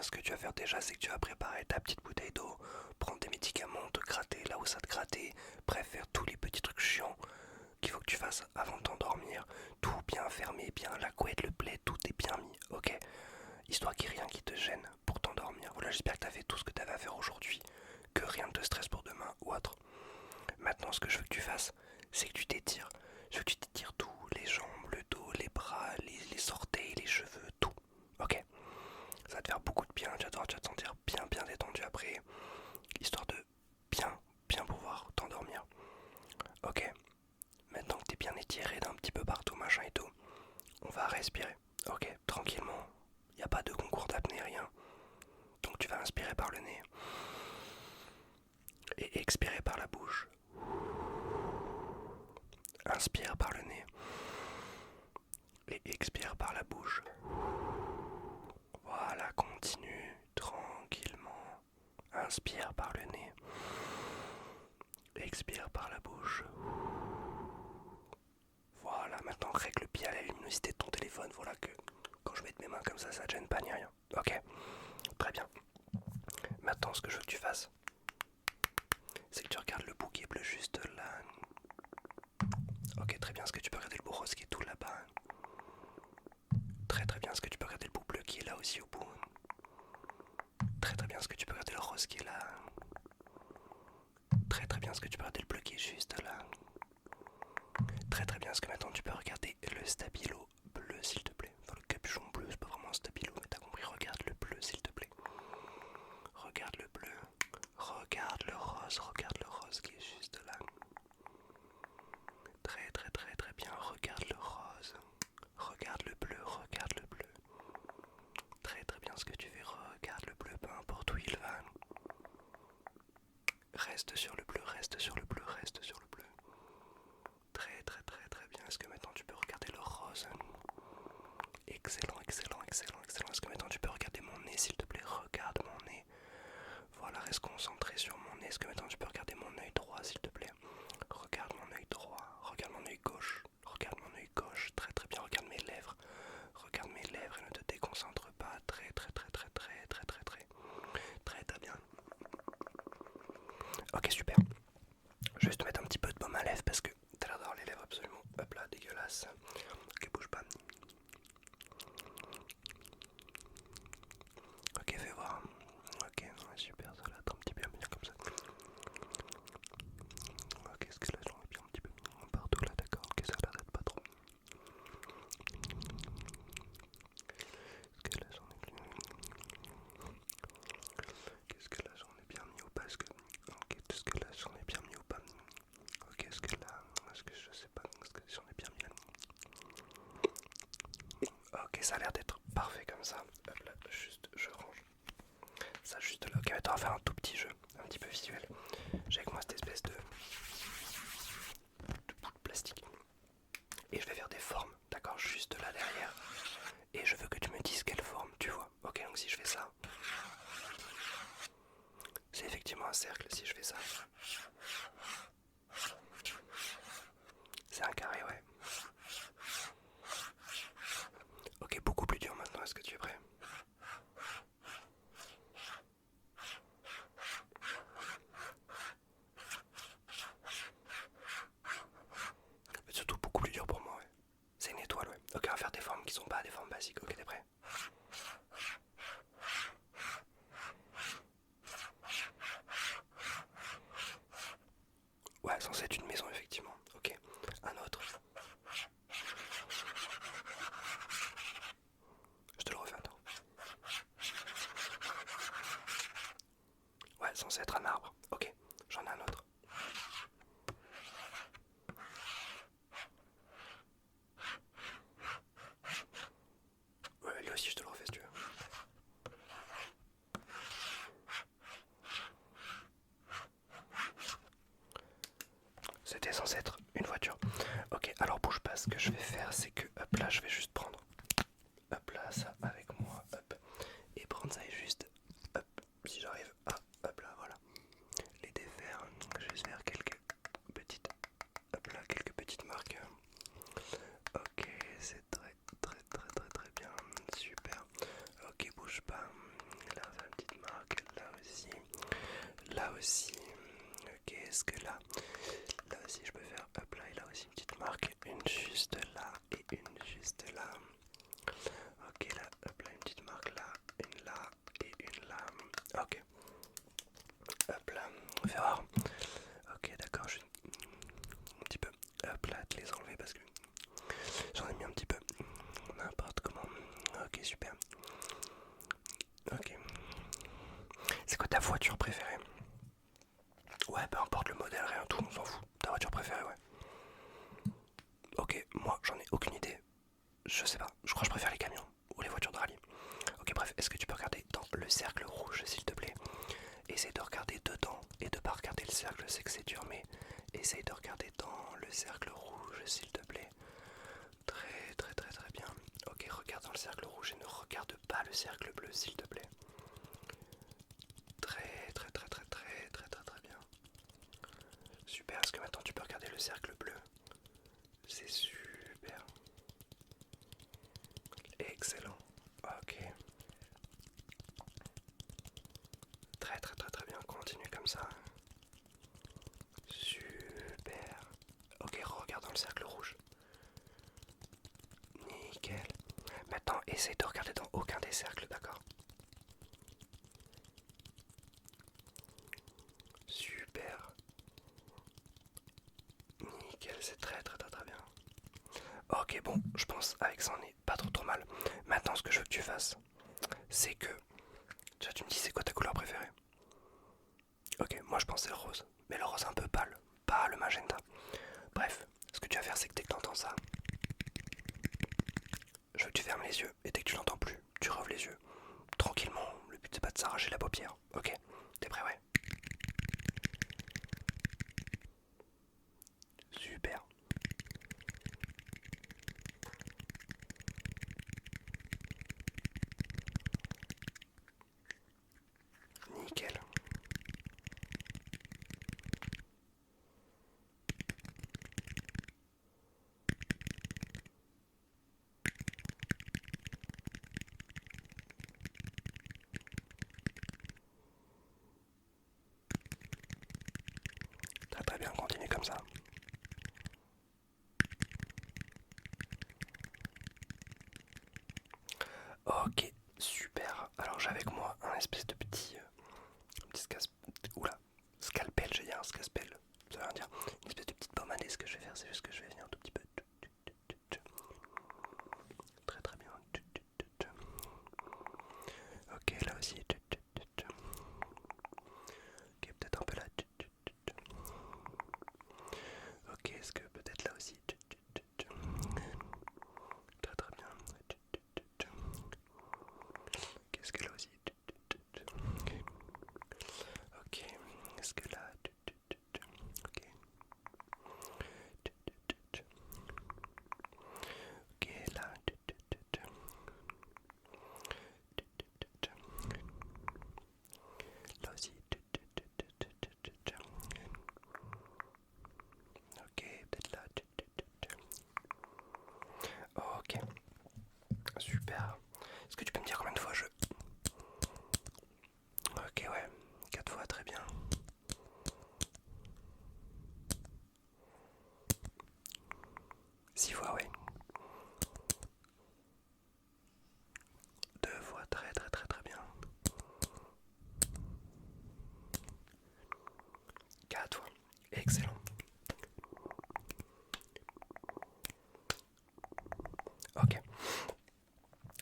t'endormir, ce que tu vas faire déjà, c'est que tu vas préparer ta petite bouteille d'eau, prendre tes médicaments, te gratter là où ça te grattait, bref, faire tous les petits trucs chiants qu'il faut que tu fasses avant de t'endormir. Tout bien fermé, bien la couette, le plaid, tout est bien mis, ok? Histoire qu'il n'y ait rien qui te gêne pour t'endormir. Voilà, j'espère que tu as fait tout ce que tu avais à faire aujourd'hui, que rien ne te stresse pour demain ou autre. Maintenant, ce que je veux que tu fasses, c'est que tu t'étires. Je veux que tu t'étires tout, les jambes, le dos, les bras, les orteils, les cheveux, tout. Ok? Ça va te faire beaucoup de bien, tu vas te sentir bien bien détendu après, histoire de bien bien pouvoir t'endormir. Ok? Maintenant que t'es bien étiré d'un petit peu partout, machin et tout, on va respirer. Ok? Tranquillement. Il n'y a pas de concours d'apnée, rien. Donc tu vas inspirer par le nez et expirer par la bouche. Inspire par le nez et expire par la bouche. Voilà, continue tranquillement. Inspire par le nez. Expire par la bouche. Voilà, maintenant règle bien la luminosité de ton téléphone. Voilà que quand je mets mes mains comme ça te gêne pas ni rien. Ok? Très bien. Maintenant, ce que je veux que tu fasses, c'est que tu regardes le bout qui est bleu juste là. Ok, très bien. Est-ce que tu peux regarder le bout rose qui est tout là-bas? Très très bien. Est-ce que tu peux regarder le bout bleu qui est là aussi au bout? Très très bien. Est-ce que tu peux regarder le rose qui est là? Très très bien. Est-ce que tu peux regarder le bleu qui est juste là? Très très bien. Est-ce que maintenant tu peux regarder le stabilo bleu s'il te plaît? Enfin le capuchon bleu, c'est pas vraiment un stabilo, mais t'as compris. Regarde le bleu s'il te plaît. Regarde le bleu. Regarde le rose. Regarde le rose qui est juste là. Très très très très bien. Regarde le rose. Regarde le bleu. Regarde le bleu. Très très bien ce que tu fais. Regarde le bleu, peu importe où il va. Reste sur le bleu. Reste sur le bleu. Reste sur le bleu. Très très très très bien. Est-ce que maintenant tu peux regarder le rose? Excellent, excellent, excellent, excellent. Est-ce que maintenant tu peux regarder mon nez s'il te plaît? Regarde mon nez. Voilà, reste concentré sur mon nez. Est-ce que maintenant tu peux regarder mon œil droit s'il te plaît? Regarde mon œil droit. Regarde mon œil gauche. Regarde mon œil gauche. Très très bien. Regarde mes lèvres. Regarde mes lèvres et ne te déconcentre pas. Très très très très très très très très très très bien. Ok, super. Je vais juste te mettre un petit peu de baume à lèvres parce que t'as l'air d'avoir les lèvres absolument, hop là, dégueulasse. Ok, bouge pas. Ok, fais voir. Ok, ouais, super, ça l'air un petit peu bien comme ça. Ok, est-ce que là j'en ai bien un petit peu partout là, d'accord. Ok, ça a l'air d'être pas trop. Est-ce que là j'en ai bien. Qu'est-ce que là j'en ai bien mis ou pas? Ok, est-ce que là j'en ai bien mis ou pas? Ok, est-ce que là. Est-ce que je sais pas. Est-ce que j'en ai bien mis là? Ok, ça a l'air d'être parfait comme ça. Hop là, juste je range ça juste là. Ok, maintenant on va faire un tout petit jeu, un petit peu visuel. J'ai avec moi cette espèce de bout de plastique. Et je vais faire des formes, d'accord, juste là derrière. Et je veux que tu me dises quelle forme tu vois. Ok, donc si je fais ça, c'est effectivement un cercle. Si je fais ça, c'est un carré, ouais. Ok, beaucoup plus dur maintenant, est-ce que tu es prêt? Surtout beaucoup plus dur pour moi, ouais. C'est une étoile, ouais. Ok, on va faire des formes qui sont pas des formes basiques. Ok, t'es prêt? Ouais, censé être une maison, effectivement. Ok, un autre. Je te le refais, attends. Ouais, censé être un arbre. Ok, j'en ai un autre. Ouais, lui aussi, je te le refais si tu veux. C'était censé être une voiture. Ok, alors bouge pas. Ce que je vais faire, c'est que hop là, je vais juste prendre hop là ça avec moi, hop, et prendre ça et juste hop, si j'arrive à hop là, voilà, les défaire. Je vais juste faire quelques petites hop là, quelques petites marques. Ok, c'est très très très très très bien, super. Ok, bouge pas. Là est-ce que là, là aussi je peux faire, hop là, et là aussi une petite marque, une juste là et une juste là. Ok, là, hop là, une petite marque là, une là et une là. Ok, hop là, on va voir. Ok, d'accord, je vais un petit peu, hop là, te les enlever parce que j'en ai mis un petit peu, n'importe comment. Ok, super. Ok. C'est quoi ta voiture préférée? Ouais, peu importe le modèle, rien, tout, on s'en fout. Ta voiture préférée, ouais. Ok, moi j'en ai aucune idée. Je sais pas, je crois que je préfère les camions ou les voitures de rallye. Ok, bref, est-ce que tu peux regarder dans le cercle rouge, s'il te plaît? Essaye de regarder dedans et de pas regarder le cercle, je sais que c'est dur, mais essaye de regarder dans le cercle rouge, s'il te plaît. Très, très, très, très bien. Ok, regarde dans le cercle rouge et ne regarde pas le cercle bleu, s'il te plaît. Très, très, très, très, très, très, très, très bien. Super, est-ce que maintenant tu peux regarder le cercle bleu? C'est super. Excellent. Ok. Très très très très bien, continue comme ça. Super. Ok, regarde dans le cercle rouge. Nickel. Maintenant, essaye de regarder dans aucun des cercles, d'accord? Super. Nickel, c'est très très très très bien. Ok, bon, je pense avec ça on est pas trop trop mal. Maintenant, ce que je veux que tu fasses, c'est que... Tu me dis c'est quoi ta couleur préférée? Ok, moi je pense c'est le rose. Mais le rose un peu pâle, pas le magenta. Bref, ce que tu vas faire, c'est que dès que tu entends ça, je veux que tu fermes les yeux. Et dès que tu l'entends plus, tu rouvres les yeux. Tranquillement, le but c'est pas de s'arracher la paupière. Ok, t'es prêt? Ouais. Super. Nickel. Très très bien, continue comme ça. Ok, super. Alors j'ai avec moi un espèce de oula, scalpel, j'ai dit un scalpel. Ça veut rien dire. Une espèce de petite pommade. Et ce que je vais faire, c'est juste que je vais venir un tout petit peu. Très très bien. Ok, là aussi. Ok, peut-être un peu là. Ok, est-ce que peut-être là aussi. Très très bien. Qu'est-ce que là aussi? Ok, est-ce que là? Ok. Ok, là. Là aussi. Ok, peut-être là. Ok, super. Est-ce que tu peux me dire combien de fois je... Ok, ouais, 4 fois, très bien. 6 fois, ouais. 2 fois, très très très très bien. 4 fois, excellent. Ok,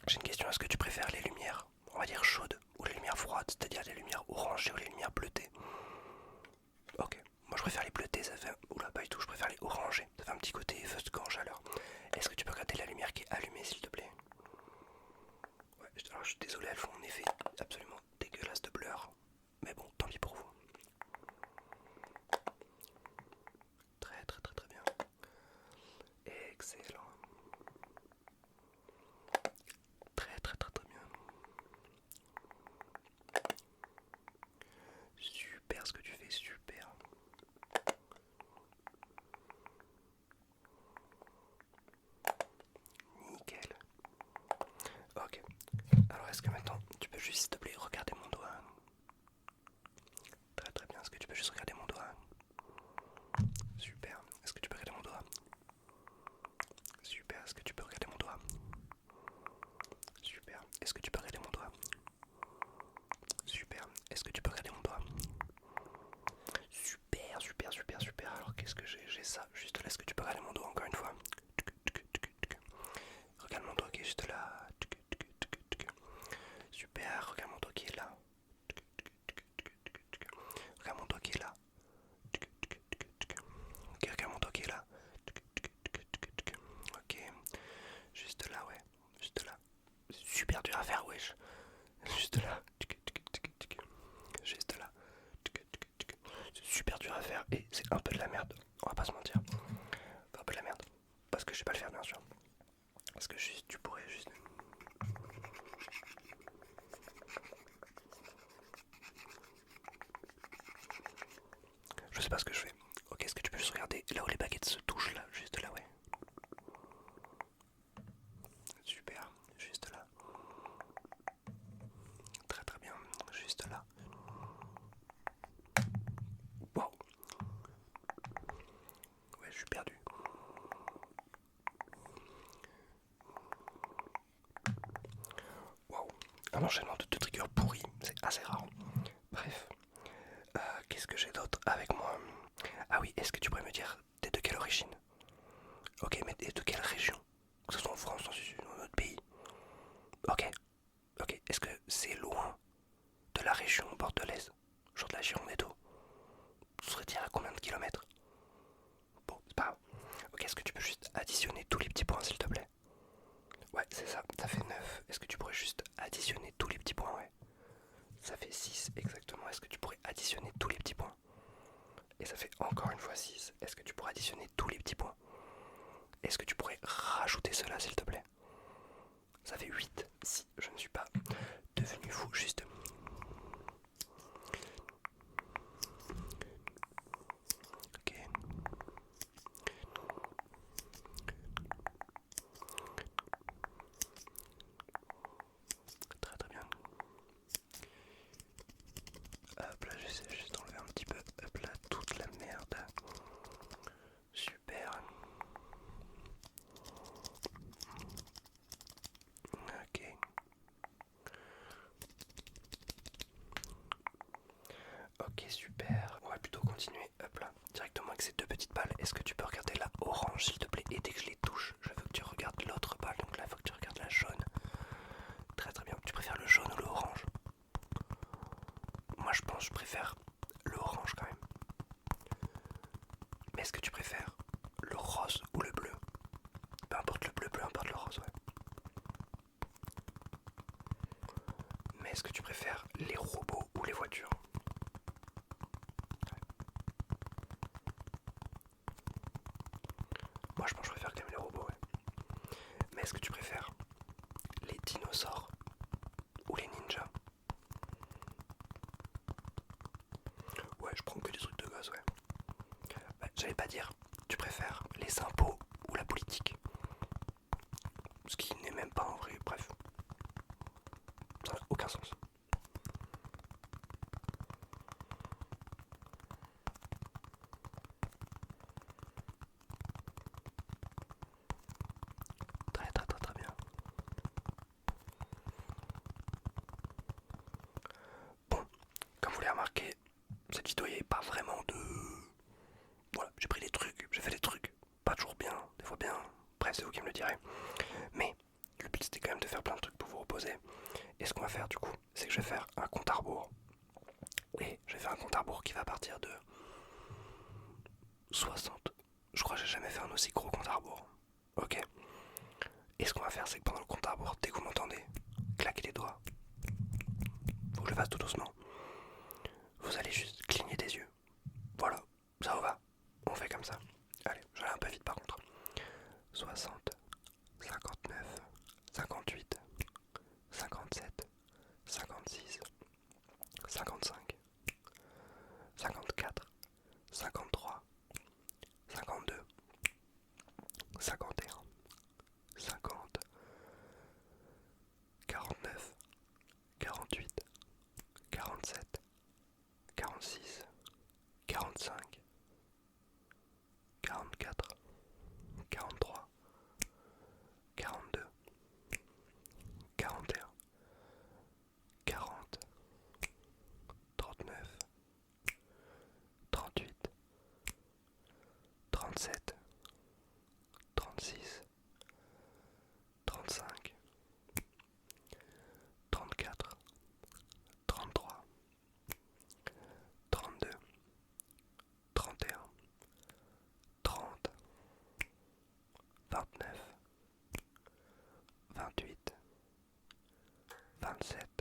j'ai une question, est-ce que tu préfères les lumières, on va dire chaudes, ou les lumières froides, c'est-à-dire les lumières orangées ou les lumières bleutées? Ok, moi je préfère les bleutées, ça fait... Oula, pas du tout, je préfère les orangées, ça fait un petit côté feu de camp en chaleur. Est-ce que tu peux regarder la lumière qui est allumée, s'il te plaît? Ouais, alors je suis désolé, elles font un effet absolument dégueulasse de blur. Mais bon, tant pis pour vous. Très très très très bien. Excellent. Très très très très bien. Super ce que tu fais, super. est-ce que tu peux regarder mon doigt? Super, super, super, super. Alors qu'est-ce que j'ai ça juste là. Est-ce que tu peux regarder mon doigt encore une fois? Regarde mon doigt qui est juste là. Super, regarde mon doigt qui est là. Regarde mon doigt qui est là. Ok, regarde mon doigt qui est là. Ok, juste là, ouais. Juste là. C'est super dur à faire, wesh. Juste là. Juste là. C'est super dur à faire et c'est un peu de la merde. On va pas se mentir. Un peu de la merde. Parce que je sais pas le faire, bien sûr. Parce que juste, tu pourrais juste. Je sais pas ce que je fais. Ok, est-ce que tu peux juste regarder là où les baguettes se touchent là? Juste là, ouais. Super, juste là. Très très bien, juste là. Wow. Ouais, je suis perdu. Wow. Un enchaînement de deux triggers pourris, c'est assez rare. Bref. Qu'est-ce que j'ai d'autre avec moi? Ah oui, est-ce que tu pourrais me dire t'es de quelle origine? Ok, mais t'es de quelle région? Que ce soit en France, dans notre pays. Ok, ok. Est-ce que c'est loin de la région bordelaise? Genre de la Gironde et tout? Tu saurais dire à combien de kilomètres? Bon, c'est pas grave. Ok, est-ce que tu peux juste additionner tous les petits points s'il te plaît? Ouais, c'est ça, ça fait 9. Est-ce que tu pourrais juste additionner tous les petits points? Ouais. Ça fait 6 exactement. Est-ce que tu pourrais additionner tous les petits points? Et ça fait encore une fois 6. Est-ce que tu pourrais additionner tous les petits points? Est-ce que tu pourrais rajouter cela s'il te plaît? Ça fait 8. Si je ne suis pas devenu fou, juste. Ok. Très très bien. Hop là, j'essaie juste d'enlever un petit peu. Hop là, toute la merde. Super. Ok. Ok, super. On va plutôt continuer. Hop là, directement avec ces deux petites balles. Est-ce que tu peux regarder la orange s'il te plaît? Et dès que je les touche, je veux que tu regardes l'autre balle. Donc là, il faut que tu regardes la jaune. Très très bien. Tu préfères le jaune ou l'orange? Moi, je pense que je préfère l'orange quand même. Mais est-ce que tu préfères le rose ou le bleu? Peu importe le bleu, peu importe le rose, ouais. Mais est-ce que tu préfères les robots ou les voitures? Moi, je pense que je préfère quand même les robots, ouais. Mais est-ce que tu préfères les dinosaures ou les ninjas? Ouais, je prends que des trucs de gosse, ouais. Bah, j'allais pas dire, tu préfères les impôts ou la politique? Ce qui n'est même pas en vrai, bref. Ça n'a aucun sens. Très très très très bien. Bon, comme vous l'avez remarqué, cette vidéo il n'y avait pas vraiment de... Voilà, j'ai pris des trucs, j'ai fait des trucs, pas toujours bien, des fois bien, bref c'est vous qui me le direz. Mais le but c'était quand même de faire plein de trucs pour vous reposer. Et ce qu'on va faire du coup, c'est que je vais faire un compte à rebours. Et je vais faire un compte à rebours qui va partir de 60. Je crois que j'ai jamais fait un aussi gros compte à rebours. Ok. Et ce qu'on va faire, c'est que pendant le compte à rebours, dès que vous m'entendez claquer les doigts, faut que je le fasse tout doucement. Vous allez juste cligner des yeux. Voilà, ça vous va? On fait comme ça. Allez, je vais aller un peu vite par contre. 60, 59, 58, 57, 56, 55, 54, 53, 52, 51, 50, 49, 48, 47, 46, 28, 27,